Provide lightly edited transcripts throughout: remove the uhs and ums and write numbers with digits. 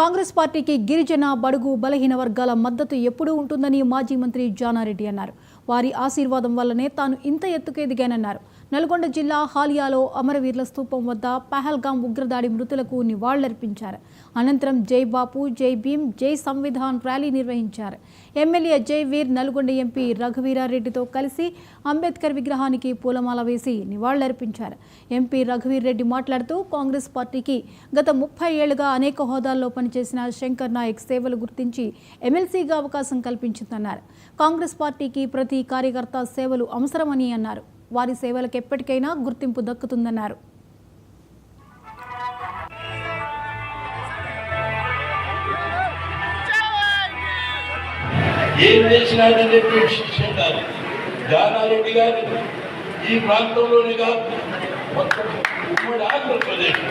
కాంగ్రెస్ పార్టీకి గిరిజన బడుగు బలహీన వర్గాల మద్దతు ఎప్పుడూ ఉంటుందని మాజీ మంత్రి జానారెడ్డి అన్నారు. వారి ఆశీర్వాదం వల్లనే తాను ఇంత ఎత్తుకు ఎదిగానన్నారు. నల్గొండ జిల్లా హాలియాలో అమరవీరుల స్తూపం వద్ద పహల్గాం ఉగ్రదాడి మృతులకు నివాళులర్పించారు. అనంతరం జై బాపు, జై భీమ్, జై సంవిధాన్ ర్యాలీ నిర్వహించారు. ఎమ్మెల్యే జైవీర్ నల్గొండ ఎంపీ రఘువీరారెడ్డితో కలిసి అంబేద్కర్ విగ్రహానికి పూలమాల వేసి నివాళులర్పించారు. ఎంపీ రఘువీర్ రెడ్డి మాట్లాడుతూ కాంగ్రెస్ పార్టీకి గత 30 ఏళ్లుగా అనేక హోదాల్లో పనిచేసిన శంకర్ నాయక్ సేవలు గుర్తించి ఎమ్మెల్సీగా అవకాశం కల్పించిందన్నారు. కాంగ్రెస్ పార్టీకి ప్రతి కార్యకర్త సేవలు అవసరమని అన్నారు. వారి సేవలకు ఎప్పటికైనా గుర్తింపు దక్కుతుందన్నారు. ఏం చేసినాడనేటువంటి విషయం కాదు. జానారెడ్డి గారు ఈ ప్రాంతంలోనే కాదు, మొత్తం ఉమ్మడి ఆంధ్రప్రదేశ్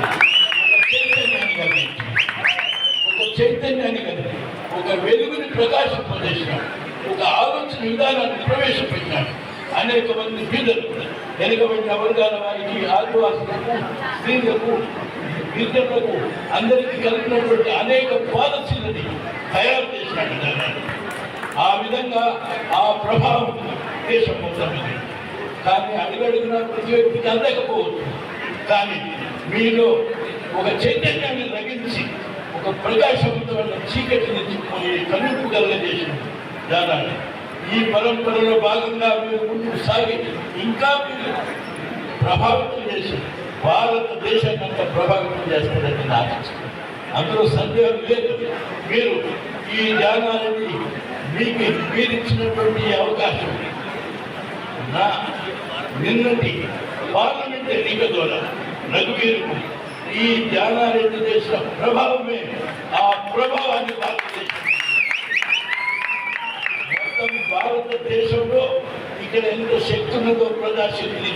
చైతన్యాన్ని కలిగి ఒక వెలుగుని ప్రకాశింపజేసినాడు. ఒక ఆలోచన విధానాన్ని ప్రవేశపెట్టినాడు. అనేక మంది బీదలు, వెనుకబడిన వర్గాల వారికి, ఆదివాసులకు, స్త్రీలకు, గిరిజనులకు అందరికీ కలిగినటువంటి అనేక పాలసీలని తయారు చేసినాడు జానారెడ్డి. ఆ విధంగా ఆ ప్రభావం దేశం మొత్తం మీద. కానీ అడుగడుగున ప్రతి వ్యక్తికి అందకపోవచ్చు. కానీ మీలో ఒక చైతన్యాన్ని రగిలించి ఒక ప్రకాశవంతమైన చీకటి నుంచి కనుపు కలగజేసిన జానారెడ్డి. ఈ పరంపరలో భాగంగా మీరు ముందుకు సాగి ఇంకా మీరు ప్రభావితం చేసి భారతదేశాన్ని అంతా ప్రభావితం చేస్తారని నేను ఆశిస్తున్నాను. అందులో సందేహం లేదు. మీరు ఈ జానారెడ్డి మీకు మీరిచ్చినటువంటి అవకాశం నా నిన్నటి పార్లమెంట్ ఎన్నిక ద్వారా రఘువీరుకు ఈ జానారెడ్డి చేసిన ప్రభావమే ఆ ప్రభావాన్ని మొత్తం భారతదేశంలో ఇక్కడ ఎంత శక్తి ఉన్నదో ప్రజాశక్తి